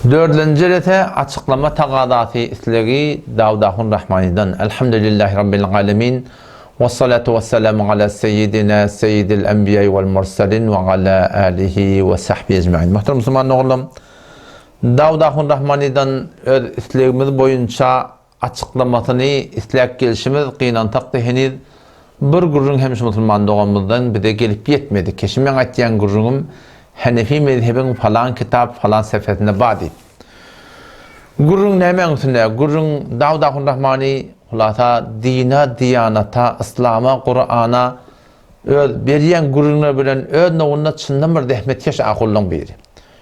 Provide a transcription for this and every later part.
Dördüncü rete açıklama taqadatı islegi David Rahmani'den. Elhamdülillahi Rabbil alemin. Ve salatu ve selamu ala seyyidina seyyidil enbiya vel mursalin ve ala alihi ve sahbihi ecma'in. Muhterem Müslüman oğlum, David Rahmani'den islegimiz boyunca açıklamasını isleg gelişimiz kıyınan takdihiniz bir gurrun hemşi Müslüman doğumuzdan bir de gelip yetmedi. Keşimen aytyan gurrunum Hanfi mezhebin falan kitap falan sefetinde badi. Gurrun nemen üstünde? Gurrun David Rahmani hulata dina, diyanata, İslam'a, Kur'an'a beriyen gurrunlar bilen öz novunna çından bir rahmetkeş akullun biri.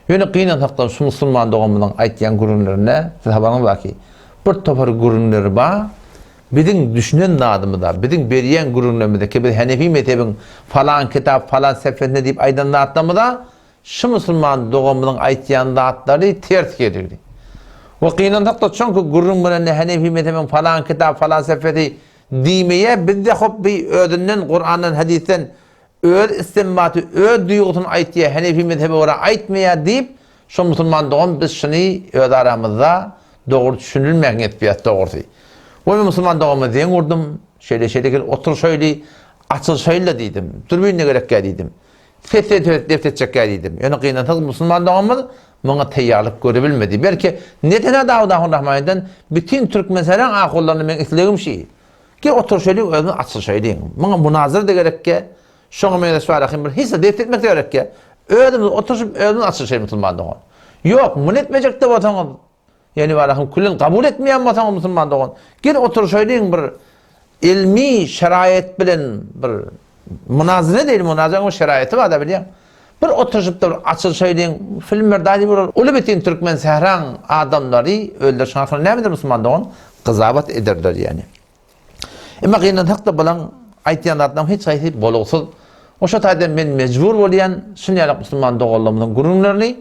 Yöne kıyınan takdan şu Müslüman doğumuzdan aytyan gurrunlarına sahabanın vaki bir topar gurrunları ba bizim düşünen adımı da, bizim beriyen gurrunlarımı da ki bir Hanfi mezhebin falan kitap falan sefetinde deyip aydınlattığımı da şu Müslüman doğumunun aytyan dağıtları ters gelirdi. Ve kıyınan takda çünkü gurrun bilen Hanfi mezhebin falan kitap falan sefeti demeye biz de hop bir ödünden, Kur'an'dan, hadisten öd istimbatı, öd duygusun aytiye Hanfi mezhebi oraya aytmaya deyip şu Müslüman doğum biz şunu öd aramızda doğru düşünülmeyen etbiyat doğru. Ve Müslüman doğumu diyen vurdum, şöyle otur şöyle, açıl şöyle dedim, dürbünle gerek dedim. Feslet defter çekerdiydim. Yani kıyınatık Müslüman doğumuz bana teyyarlık görebilmedi. Belki neden David Rahmani'den bütün Türk meselen akullarını ben istedim şey. Ki otur şöyle özünü açıl söyleyeyim. Bana münazır da gerek ki, şunu meyre suarakım bir hisse defter etmek de gerek ki, özünü oturup özünü açıl söyleyeyim Müslüman doğum. Yok, bunu etmeyecek de vatanı. Yani varakım kulün kabul etmeyen vatanı Müslüman doğum. Gel otur söyleyeyim bir ilmi şerayet bilen bir münazire değil, münazire şerayeti var da biliyorum. Bir oturup da açıl söyleyin, filmlerde olur. Ulu bütün Türkmen sehran adamları öldürüşen hakkında ne midir Müslüman doğun? Kızabat ederler yani. Ama kıyınan hakta bulan aytiyanlardan hiç sayısı boluksuz. O şataydan ben mecbur olayan sünniyalık Müslüman doğulluğumuzun gurumlarını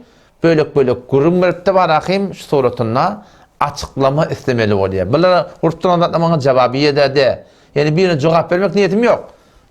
böyle gurum verip de var akım şu suratına açıklama istemeli oluyor. Bunlara hurttan anlatmamın cevabıya de. Yani birine cevap vermek niyetim yok.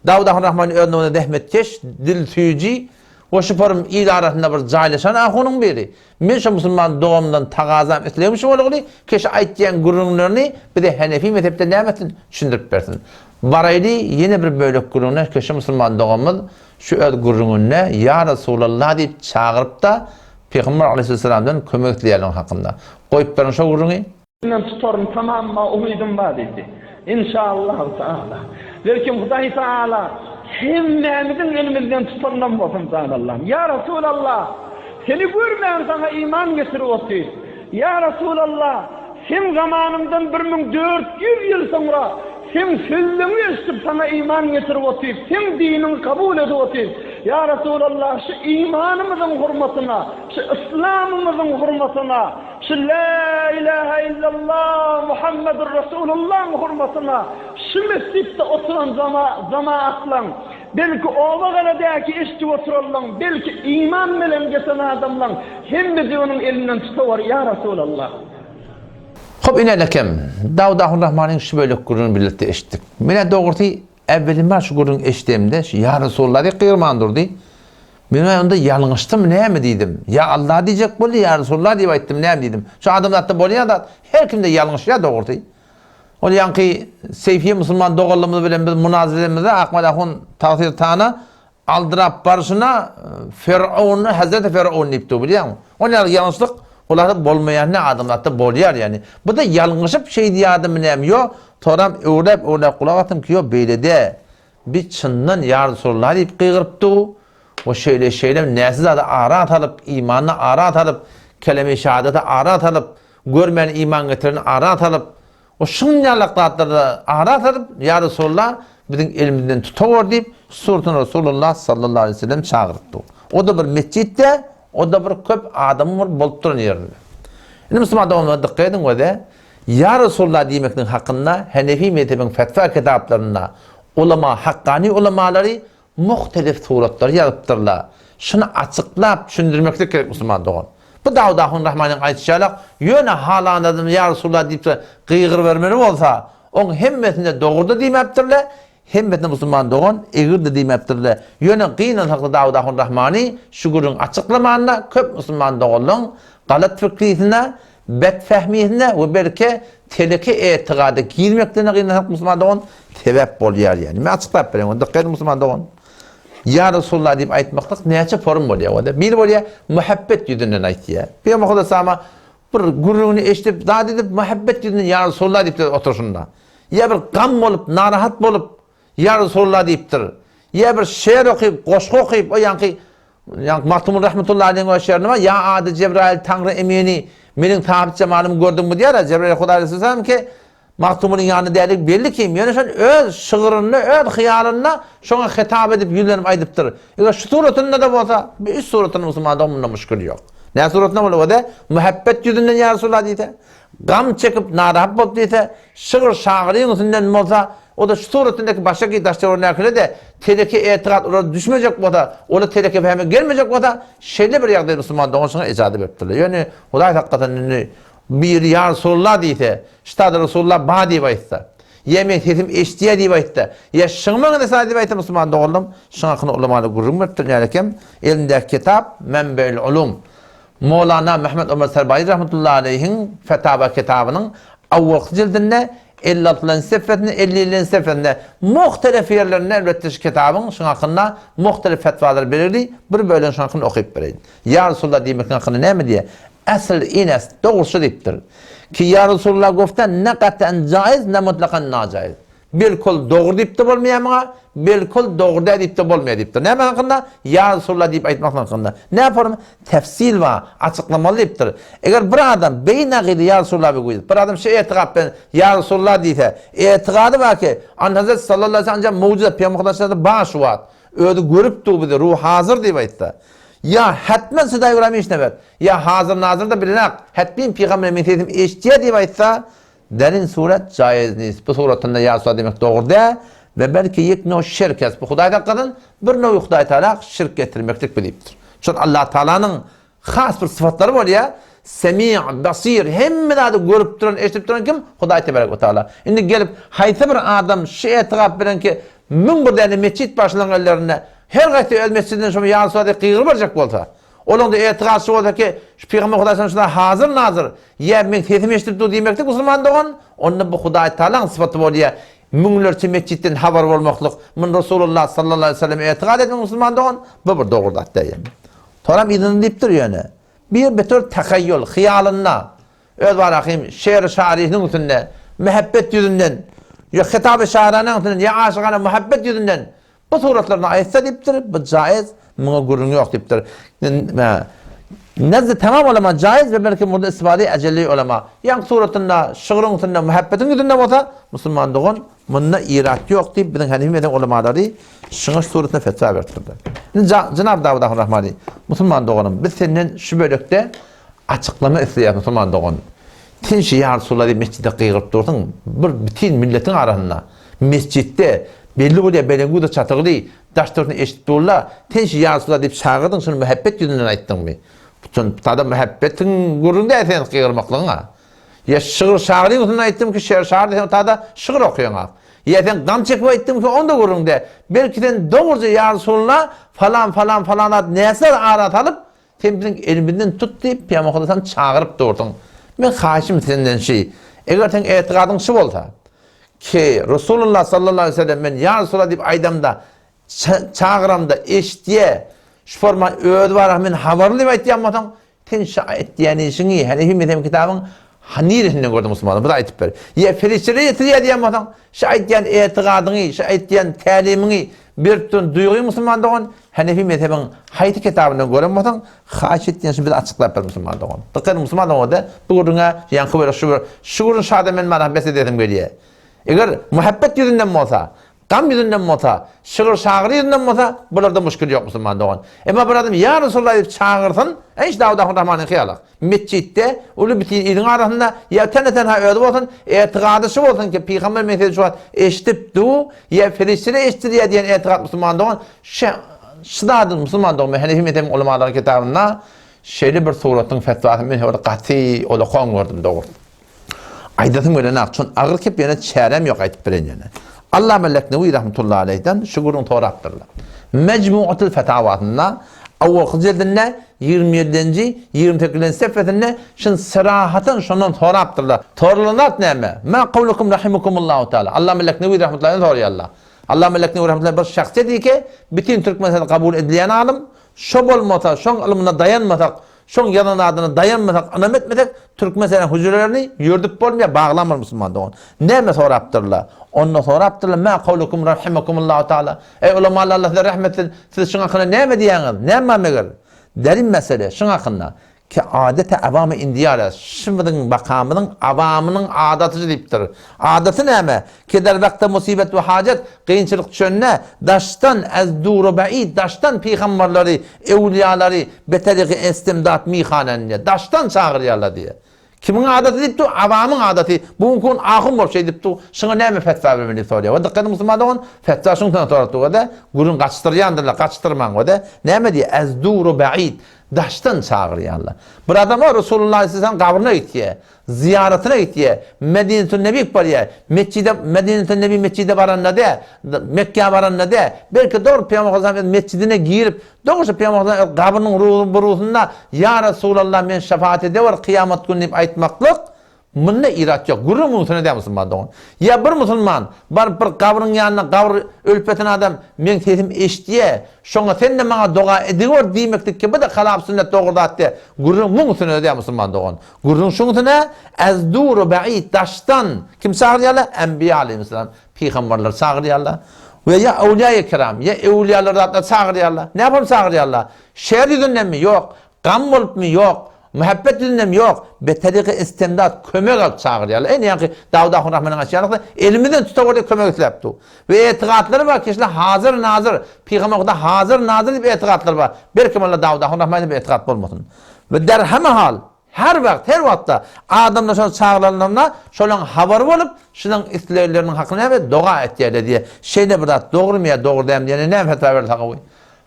David Rahmani önüne dehmetkeş, dil tüyücü, o şüpharım idarasında bir cahilişan ahunun biri. Men şu Müslüman doğumdan taqazam islemişim oğlu keşi aytyan gururlarını bir de Hanfi mezhepte nemetin düşündürüp versin. Baraylı yine bir böyle gururlar keşi Müslüman doğumuz şu öz gururuna ya Resulallah deyip çağırıp da Peygamber Aleyhisselam'dan kömekleyelim hakkında. Koyup verin şu gururunu. Ben tutarım tamamma umidum var dedi. İnşallah Teala. Lakin Hudayi Teala hemmemizin elimizden tutandan olsun Allah'ım. Ya Resulallah seni görmeyen sana iman getiriyorsun. Ya Resulallah sen zamanımdan 1400 yıl sonra sen sözümü esip sana iman getiriyorsun. Sen dinini kabul ediyorsun. Ya Resulallah şu imanımızın hürmetine, şu İslam'ımızın hürmetine, şu La ilahe illallah Muhammedur Resulullah'ın hürmetine, şu mescitte oturan cemaatlan, belki Oğlağan'daki eşki oturalım, belki iman bilen geçen adamlan, hem de onun elinden tutuyor ya Resulallah. Hop inelekem, David Rahmani'nin şu böyle kurunu birlikte eşittik. Mine doğrultu evvelimler şu kurunu eşittiğimde, ya Resulullah diye kıyırman durdu. Ben onda yanlıştım ne mi dedim. Ya Allah diyecek böyle ya Resulullah diye ettim ne mi dedim. Şu adamlar da böyle ya da her kimde yanlış ya doğrultu. O yankı Seyfiye Müslüman doğallığımızı bilen bir münaziremizde Ahmed tavsiye tağına aldırap barışına Firavun'u, Hazreti Firavun'u ipti biliyor musun? O yanlışlık olarda bolmayan ne adamlar da boluyor yani. Bu da yanlışıp şey diye adamı ne yok. Toram öyle kulak atım ki yok böyle de bir çından ya Resulullah deyip kıygırıptı. O şeyler nesiz adı arat alıp, imanına arat alıp, kelime-i şehadete arat alıp, görmeyen iman getiren arat alıp, o şunyalıklarda arat alıp, ya Resulullah bizim elimizden tutuyor deyip, Sultan Resulullah sallallahu aleyhi ve sellem çağırıptı. O da bir mescitte, o da bir köp adamı var, boltturun yerinde. Şimdi Müslüman adamına dikkat edin o da, ya Resulullah demekten hakkında, Hanfi mezhebin fetva kitaplarına, ulema, hakkani ulemaları, muhtelif suratları yazıptırlar. Şunu açıklayıp düşündürmekte gerek Müslüman doğum. Bu David Rahmani'nin aytışarak yöne halandadım ya Resulullah deyip kıygır vermeli olsa onun hemmetinde doğurda demeptirler, hemmetinde Müslüman doğum eğir de demeptirler. Yöne kıyınan saklı David Rahmani şükürün açıklamanına köp Müslüman doğulun galat fikrisine, bedfehmiyetine ve belki teleki etiqadı girmekten gıynasak Müslümanlığın tebep oluyor yani. Ben açıklayıp vereyim. Dikkat Müslümanlığın. Ya Resulullah deyip aytmaklık neyce form oluyor. Bir oluyor muhabbet yüzünden aytıyor. Bir ama sama bir gururunu eşitip daha dedip muhabbet yüzünden ya Resulullah deyip oturuşunda. Ya bir gam olup, narahat olup ya Resulullah deyiptir. Ya bir şiir okuyup, koşku okuyup o yankı Mahtumur rahmetullahi aleyhi ve sellem ya adı Cebrail Tanrı emini benim tabi cemalimi gördün mü diyor ya Cebrail Huda aleyhisselam ki Mahtumur'un yanında değerlik belli ki yani sen öz şığırını, öz hıyarını şuna hitap edip yüzlenip aydıptır. Eğer şu suretinde de olsa bir üst suretinde Müslüman'da bununla müşkül yok. Ne suretinde olur o da? Muhabbet yüzünden ya Resulullah deyse, gam çekip narahat bulup deyse, şığır şağırın yüzünden olsa o da şu suretindeki başka ki daşdan örnekleri de teleki etiqat orada düşmeyecek o da, orada teleki fehme gelmeyecek o da şeyli bir yerde Müslüman'da onun sana icazı veriptirler. Yani Huday hakikaten bir ya Resulullah deyse, işte Resulullah bana deyip aytsa, yemek sesim eştiye deyip aytsa, ya şığımın nesana deyip aytsa Müslüman'da oğlum, şığakını ulamalı gurrum veriptir. Yani elindeki kitap, Menbe'l ulum. Mevlana Mehmet Ömer Serbayi rahmetullahi aleyhin fetava kitabının avvak cildinde 56 sefretinde 50 sefretinde muhtelif yerlerine elbette kitabın şun hakkında muhtelif fetvalar belirli bir bölüm şun hakkında okuyup vereyim. Ya Resulullah demek hakkında ne mi diye? Asıl ines doğrusu deyiptir. Ki ya Resulullah gofta ne katen caiz ne mutlakan nacaiz. Bilkul doğru deyip de olmuyor ama bilkul doğru deyip de olmuyor deyiptir. Ne hakkında? Ya Resulullah deyip aytmak hakkında. Ne yaparım? Tefsil var, açıklamalı deyiptir. Eğer bir adam beynağıydı ya Resulullah bir koydu. Bir adam şey etiqat ben ya Resulullah deyse, etiqadı var ki an Hazreti sallallahu aleyhi ve sellem mucize peygamberlerinde baş var. Öyle görüp de ruh hazır deyip aytdı. Ya hatmen sıday uğramış ne ver? Ya hazır nazır da bilinek. Hatmen peygamber mesedim eştiye deyip aytsa derin suret caizniz. Bu suretinde ya Resulullah demek doğru da ve belki yekne o şirket bu Huday'da kadın bir nevi Huday Teala şirk getirmektik biliptir. Çünkü Allah Teala'nın has bir sıfatları var ya semi' basir hemen adı görüp duran eşitip duran kim? Huday Teala. Şimdi gelip hayta bir adam şey etiqat bilen ki min bir tane mescid başlananlarına her gayet el mescidden sonra ya Resulullah kıyır varacak olsa onun da etiqası olsa ki şu Peygamber Huday'dan şuna hazır nazır ya men sesim eşitip dur demektik Müslüman doğan onun bu Huday Teala'nın sıfatı var ya münglerçe mescidden haber olmaklık min Resulullah sallallahu aleyhi ve sellem etiqat etmek Müslüman doğan bu bir doğru da yani. Toram idin deyiptir yani. Bir betör takayyül, hıyalınla öz var akıyım şeir-i şairinin üstünde muhabbet yüzünden ya hitap-ı şairinin üstünden ya aşıkana muhabbet yüzünden bu suretlerine ayetse deyiptir bu caiz buna gurun yok deyiptir. Nezde tamam olama caiz ve belki burada istifade ecelli olama. Yani suretinde, şığırın üstünde, muhabbetin yüzünde olsa Müslüman doğun bunda irat yok deyip bizim Hanife'den ulamaları şığır suretine fetva vertirdi. Cenab-ı David Rahmani Müslüman doğunum biz senin şu bölükte açıklama istiyor Müslüman doğun. Tinşi ya Resulullah deyip mescidde kıyırıp durdun bütün milletin arasında mescidde belli oluyor belengu da çatıqlı daşlarını eşit doğrular tinşi ya Resulullah deyip çağırdın şunu muhabbet yüzünden ayttın mı? Bütün tada muhabbetin gurunda sen kıyırmaklığına. Ya şığır şağırın yüzünden ayttım ki şığır şağır tada şığır okuyorsun. Ya sen gam çekme ayttım ki onda gurunda. Belki sen doğruca ya Resulullah falan neyse arat alıp sen bizim elimizden tut deyip Peygamber'den çağırıp durdun. Ben haşim senden şey. Eğer sen etiqadın şu olsa ki Resulullah sallallahu aleyhi ve sellem ben ya Resulullah deyip aydamda çağıramda eştiye şu forma öğüt var men havarlı deyip aytıyam matan sen şayet diyeni işini Hanefi mezhebi kitabın hanirisinden gördüm Müslümanlar bu da aytıp ver. Ya ferişleri yetiriyor diyem matan şayet diyen etiqadını şayet diyen talimini bir tün duyguyu Müslüman doğan Hanefi mezhebin hayti kitabından gören matan haşit diyen şimdi açıklayıp ver Müslüman doğan. Tıkkın Müslüman doğan da bu guruna yankı böyle şuurun şahada men bana besededim geliyor. Eğer muhabbet yüzünden mi olsa, gam yüzünden mi olsa, şığır şağır yüzünden mi olsa, bunlarda müşkül yok Müslüman doğan. Ama bir adam ya Resulullah deyip çağırsın, hiç David Rahmani kıyalak. Mescidde, ulu bütün ilin arasında, ya tenha ödü olsun, etiqadı şu olsun ki, Peygamber mesajı şu an eşitip du, ya ferişleri eşittir diyen etiqad Müslüman doğan, şıdadır Müslüman doğan, Hanefi mezhebin ulemaların kitabında, şeyli bir suretinin fetvası, ben orada qati, o da kon gördüm doğru. Aydatım öyle ne yaptın? Ağır kep yana çarem yok aytıp bilen yana. Allah Meleknevi rahmetullahi aleyhden şukurun toraktırlar. Mecmuatul fetavatında Awwal cildinde 27. 28. sefetinde şun sırahatın şundan toraptırlar. Torlanat neme? Ma kavlukum rahimukumullahu teala. Allah melek nevi rahmetullahi toruyallah. Allah melek nevi rahmetullahi bir şahsiyet değil ki bütün Türkmenistanda kabul edilen alim şo bolmasa, şon ilmine dayanmasak, şon yalan adına dayanmasak, anam etmedik Türkmenistanda huzurlarını yurduk bolmaya bağlamır Müslüman doğun. Neme soraptırlar? Ondan soraptırlar. Ma kavlukum rahimukumullahu teala. Ey ulamalar Allah size rahmet etsin. Siz şun hakkında neme diyeniz? Neme meger? Derin mesele şun hakkında ki adete avamı indiyara şimdinin bakamının avamının adatıcı deyiptir. Adatı neme? Ki der vakti musibet ve hacet kıyınçılık düşönüne daşdan ez duru ba'id daşdan peygamberleri, evliyaları beteriği istimdat mihanenine daşdan çağırıyorlar diye. Kimin adatı deyipti? Avamın adatı. Bugün ahım bol şey deyipti. Şuna neme fetva vermeni soruyor. O dikkatli Müslüman doğun fetva şundan soruyor. O da gurun kaçtırıyandırlar, kaçtırman o da. Neme diye? Ez duru ba'id. Daşdan çağırıyorlar. Bir adam var Resulullah Aleyhisselam kabrine gitti. Ziyaretine gitti. Medine-i Nebi paraya. Medine-i Nebi mescide varanla de. Mekke'ye varanla de. Belki doğru Peygamber Aleyhisselam mescidine girip doğrusu Peygamber Aleyhisselam kabrinin ruhunda ya Resulallah men şefaat ediyor kıyamet günü aytmaklık. Bununla irat yok. Gurur muhtemelen de Müslüman doğun. Ya bir Müslüman bir kabrın yanına kabr ölpeten adam men tesim eşdiye şoňa sen de bana dua ediyor diýmekdik ki bu da halap sünnet doğrudatdy. Gurur muhtemelen de Müslüman doğun. Gururun şoňa ez duru ba'id daşdan kim çağırýarlar? Enbiya aleyhisselam, peygamberler çağırýarlar. Ve ya evliya-i kiram ya evliyalar da çağırýarlar. Ne yapalım çağırýarlar? Şer yüzünden mi? Yok. Gam bolup mu? Yok. Muhabbet yüzünden yok. Beteriği istimdat kömek alıp çağırıyorlar. En yani David Rahmani'nin aşağılıkta elimizden tutup orada kömek istilepti. Ve etiqatları var. Kişiler hazır nazır. Peygamber'de hazır nazır bir etiqatları var. Belki Allah David Rahmani'nin bir etiqat olmasın. Ve derheme hal her vakta adamlar şöyle çağırılanlarına şöyle haber olup şunun istilerlerinin hakkını ve dua et diye. Şeyde burada doğru mu ya doğru değil mi diye ne fetva verir takavı.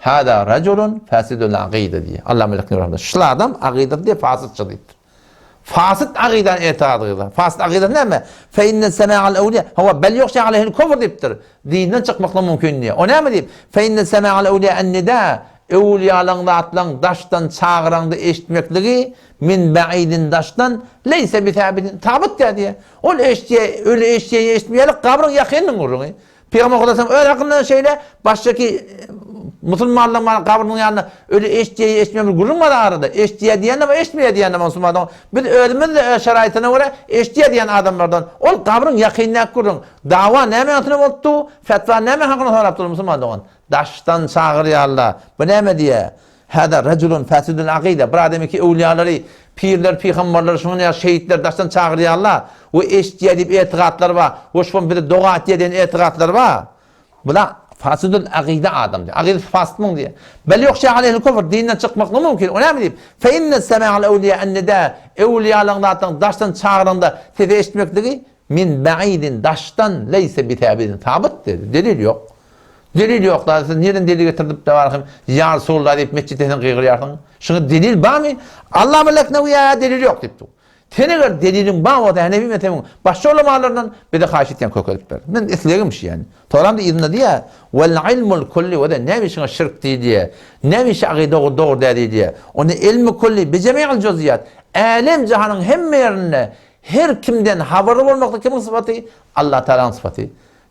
Hada raculun fasidul aqide diye. Allah melekleri rahmet. Şu adam aqide diye fasit çıktı. Fasit aqiden etiqadı. Fasit aqide ne mi? Fe inne sema'al evliya huwa bel yukhsha aleyhil kufr diptir. Dinden çıkmakla mümkün diye. O ne mi deyip? Fe inne sema'al evliya ennida evliyalarında atlan daşdan çağıranda eşitmekliği min ba'idin daşdan leyse bi tabitin tabut diye. O eştiye öyle eştiye eşitmeyelik kabrın yakının urunu. Peygamber Aleyhisselam öyle akıllı şeyle baştaki Müslümanların kabrının yanına öyle eşdiye eşitmeyelik kurulmadı arada. Eşdiye diyenler ve eşitmeye diyenler Müslümanlar. Bir ölümün şeraitine göre eşdiye diyen adamlardan o kabrın yakınına kurun. Dava ne meyatına oldu? Fetva ne meyatına soraptır Müslümanlar. Daştan çağırıyorlar. Bu ne mi diye? Hada raculun fasidul aqide. Bir adamı ki evliyaları, pirler, peygamberler, şunlar, şehitler daştan çağırıyorlar. O eşdiye deyip etiqatlar var. O şun bir dua diyen etiqatlar var. Bula fasidul aqide adam diyor. Aqide fasid mı diye. Bel yukhsha aleyhil kufr dinden çıkmak mümkün. O ne mi deyip? Fe inne sema'al evliya ennida evliyalarından daştan çağıranda size eşitmekliği min ba'idin daştan leyse bi tabitin. Tabut dedi. Delil yok. Delil yok da siz nereden delil getirip de varım ya Resulullah deyip mescidden kıygırıyorsun. Şunu delil var mı? Allah melek ne ya delil yok deyip. Teneler delilin var mı da Hanefi mezhebinin başka ulemalarından bir de haşitten kokup ver. Ben isteğimmiş yani. Toram da izin diye vel ilmul kulli ve de ne bir şirk diye. Ne bir akide doğru diye. Onu ilmi kulli bi cemi'il cüziyat. Alem cihanın hem yerine her kimden haberi olmakta kimin sıfatı? Allah Teala'nın sıfatı.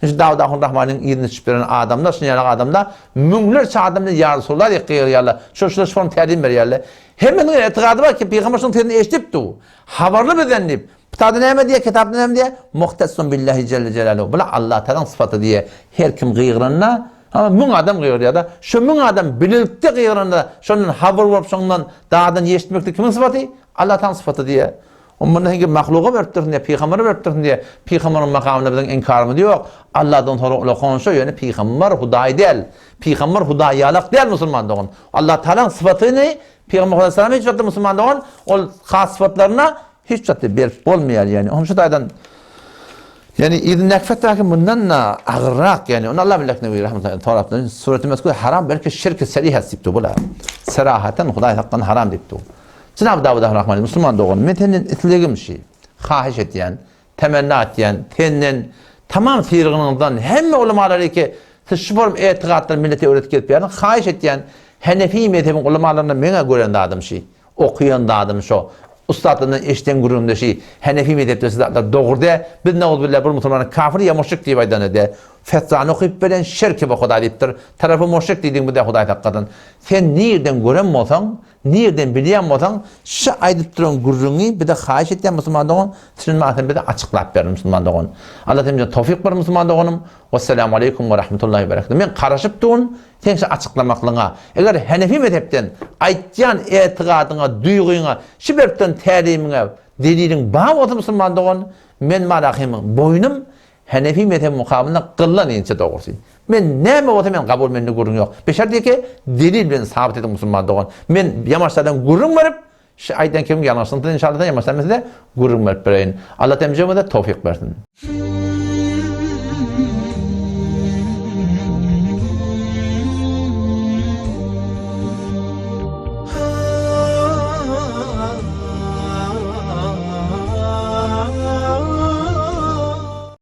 İşte David Rahmani'nin izni çıkıran adamlar, şunyalı adamlar, münglerçe adamlar ya Resulullah diye kıyırıyorlar. Şöyle form terim veriyorlar. Hemen etiqadı var ki Peygamber şunun terini eşitipti. Havarlı bedenlip. Tadı neyme diye, kitabı neyme diye? Muhtesun billahi celle celaluhu. Bula Allah Teala'nın sıfatı diye her kim kıyıranına, ama mün adam kıyırıyor da, şu mün adam bilirlikte kıyıranda, şunun havar varıp şundan dağdan eşitmekte kimin sıfatı? Allah Teala'nın sıfatı diye. Ondan hangi mahluğa vertirsin diye, peygambere vertirsin diye, peygamberin makamına bizden inkarımı yok. Allah'tan sonra konuşuyor yani peygamber huday değil. Peygamber hudayalak değil Müslüman doğun. Allah Teala'nın sıfatını Peygamber Aleyhisselam'a hiç vakitte Müslüman doğun, o khas sıfatlarına hiç vakitte berip olmuyor yani. Onun şutaydan yani idin nekfet lakin bundan ağırrak yani. Onu Allah bilek nevi rahmetullahi ta'ala sureti mezkur haram belki şirk-i seriha siptu bula. Serahaten huday hakkın haram diptu. Cenab-ı David Rahmani Müslüman doğun metenin itliğim şey, kahiş etiyen, temenna etiyen, tenin tamam firğınından hem ulemaları ki tışbırım etiqatlar millete öğretip gelip yani kahiş etiyen Hanefi mezhebin ulamalarına mene gören de adam şey. Okuyan da adam şu. Ustadının eşten gururunda şey. Hanefi mezhepte sizler doğru de. Biz ne oldu bile bu Müslümanın kafir ya müşrik diye aydan de. Fetzanı okuyup veren şirke ve Huda deyiptir. Tarafı müşrik dediğin bu da Huda hakikaten. Sen nereden gören olsan, nereden bilen olsan, şu aydıp duran gururunu bir de haş eten Müslümanlığın sizin mağazını bir de açıklayıp verir Müslümanlığın. Allah temizce tevfik var Müslümanlığın. Vesselamu aleyküm ve rahmetullahi ve berekatuhu. Men karışıp durun, sen şu açıklamaklığına. Eğer Hanefi mezhepten aytyan etiqadına, duyğuna, şibepten təlimine, delilin bağ olsa Müslümanlığın, men malakimim, boynum, Hanefi mezhebi mukabilinde kıllan ince doğrusu. Men neme olsa men kabul menni gurun yok. Beşer diye ki delil bilen sabit edin Müslümanlığın. Men yamaçlardan gurun varıp, şu aydan kim yanaşsın inşallah yamaçlar mesela gurun varıp bereyin. Allah temizliğime de tevfik versin.